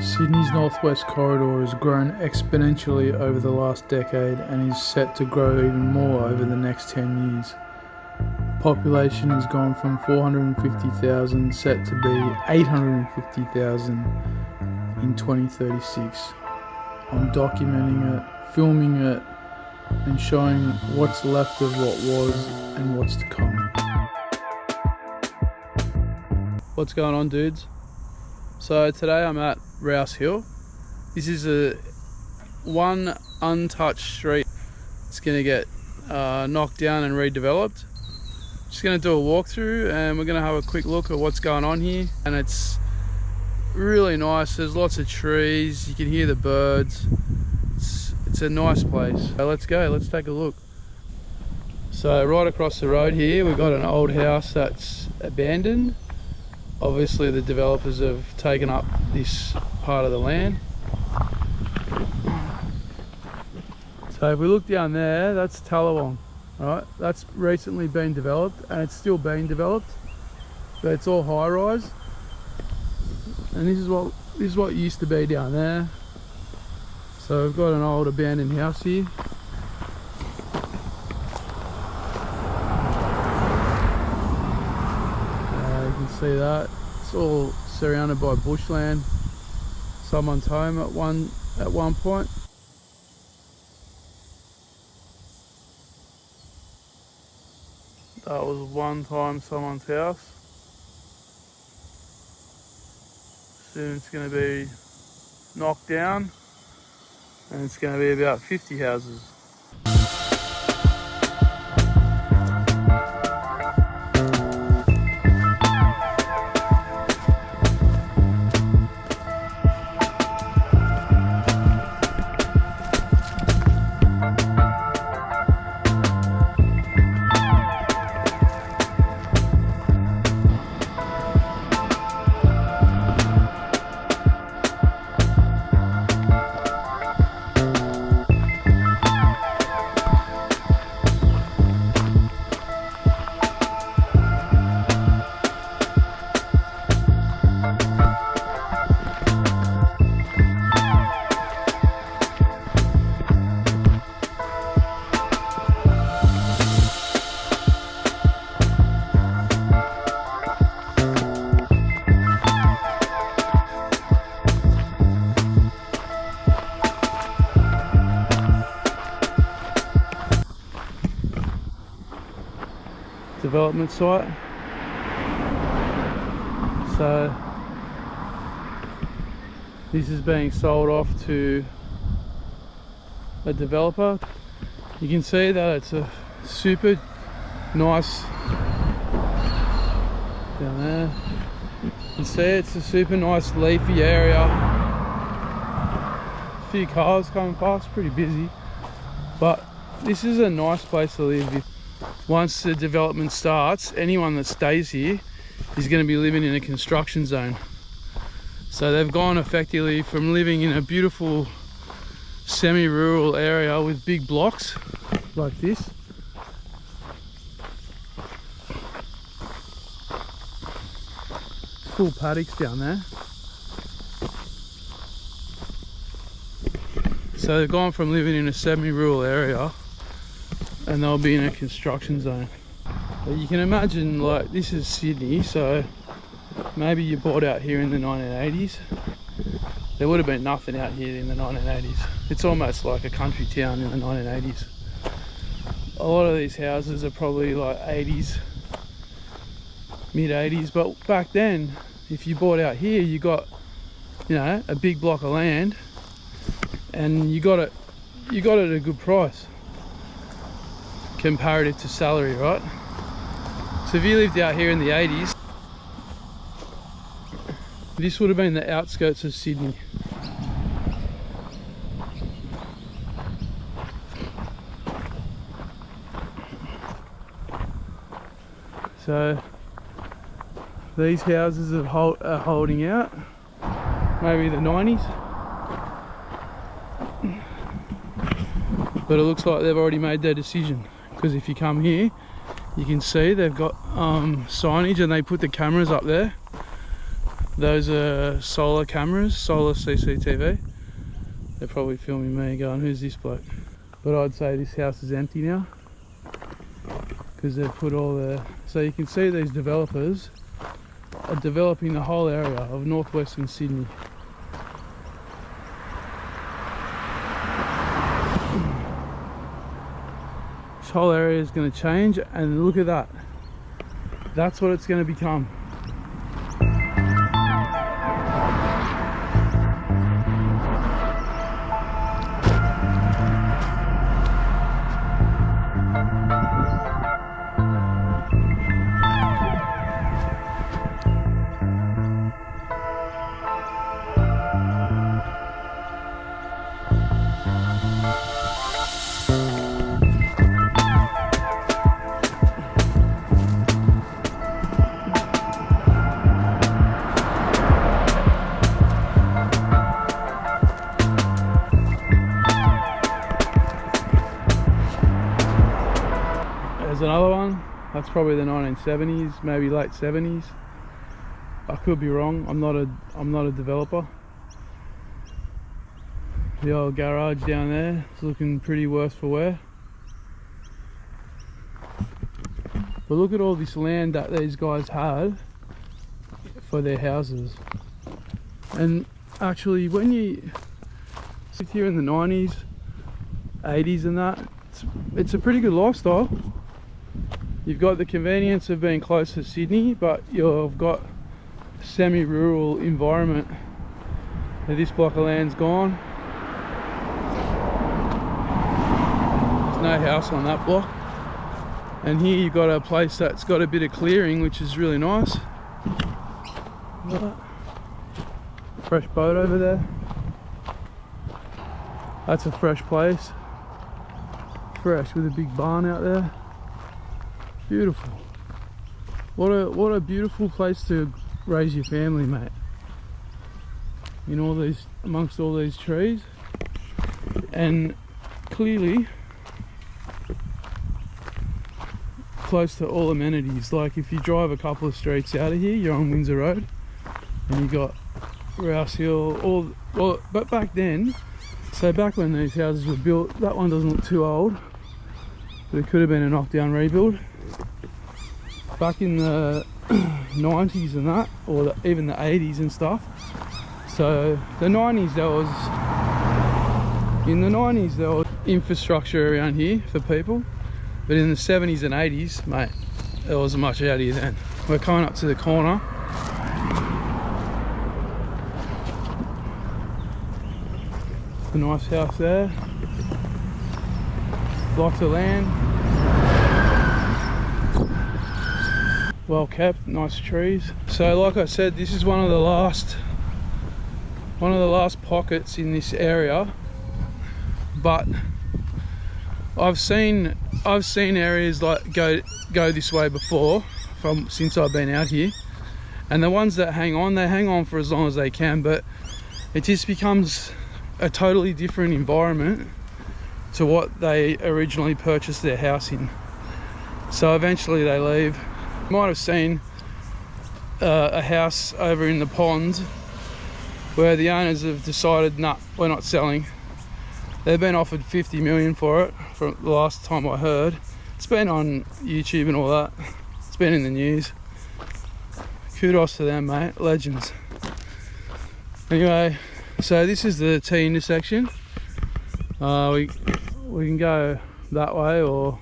Sydney's northwest corridor has grown exponentially over the last decade and is set to grow even more over the next 10 years. The population has gone from 450,000 set to be 850,000 in 2036. I'm documenting it, filming it, and showing what's left of what was and what's to come. What's going on, dudes? So today I'm at Rouse Hill. This is a one untouched street. It's going to get knocked down and redeveloped. Just going to do a walkthrough and we're going to have a quick look at what's going on here. And it's really nice. There's lots of trees. You can hear the birds. It's a nice place. So let's go. Let's take a look. So right across the road here we've got an old house that's abandoned. Obviously the developers have taken up this part of the land. So if we look down there, that's Tallawong, right? That's recently been developed and it's still being developed, but it's all high rise. And this is what used to be down there. So we've got an old abandoned house here. You can see that it's all surrounded by bushland. Someone's home at one point. That was one time someone's house. Soon it's going to be knocked down and it's going to be about 50 houses. Development site. So this is being sold off to a developer. You can see that it's a super nice down there. You can see it's a super nice leafy area. A few cars coming past, pretty busy, but this is a nice place to live. Once the development starts, anyone that stays here is going to be living in a construction zone. So they've gone effectively from living in a beautiful semi-rural area with big blocks like this full paddocks down there. So they've gone from living in a semi-rural area and they'll be in a construction zone. But you can imagine, like, this is Sydney, so maybe you bought out here in the 1980s. There would have been nothing out here in the 1980s. It's almost like a country town in the 1980s. A lot of these houses are probably like 80s, mid 80s, but back then, if you bought out here, you got, you know, a big block of land and you got it at a good price comparative to salary, right? So if you lived out here in the 80s, this would have been the outskirts of Sydney. So these houses are holding out, maybe the 90s. But it looks like they've already made their decision, because if you come here you can see they've got signage and they put the cameras up there. Those are solar cameras, solar CCTV. They're probably filming me going, who's this bloke? But I'd say this house is empty now, because they've put all the... So you can see these developers are developing the whole area of northwestern Sydney. This whole area is going to change, and look at that. That's what it's going to become. Another one, that's probably the 1970s, maybe late 70s. I could be wrong. I'm not a developer. The old garage down there is looking pretty worse for wear. But look at all this land that these guys had for their houses. And actually, when you sit here in the 90s, 80s and that, it's a pretty good lifestyle. You've got the convenience of being close to Sydney, but you've got a semi-rural environment. Now this block of land's gone. There's no house on that block. And here you've got a place that's got a bit of clearing, which is really nice. Fresh boat over there. That's a fresh place. Fresh, with a big barn out there. Beautiful. What a beautiful place to raise your family, mate. In all these, amongst all these trees, and clearly close to all amenities. Like if you drive a couple of streets out of here, you're on Windsor Road, and you got Rouse Hill. But back then, so back when these houses were built, that one doesn't look too old, but it could have been a knockdown rebuild. Back in the 90s and that, or even the 80s and stuff. So the 90s, there was infrastructure around here for people, but in the 70s and 80s, mate, there wasn't much out here then. We're coming up to the corner. A nice house there. Lots of land. Well kept, nice trees. So like I said, this is one of the last pockets in this area, but I've seen areas like go this way before since I've been out here, and the ones that hang on, they hang on for as long as they can, but it just becomes a totally different environment to what they originally purchased their house in. So eventually they leave. You might have seen a house over in the pond where the owners have decided, nah, we're not selling. They've been offered 50 million for it, from the last time I heard. It's been on YouTube and all that. It's been in the news. Kudos to them, mate, legends. Anyway, so this is the T intersection. We can go that way or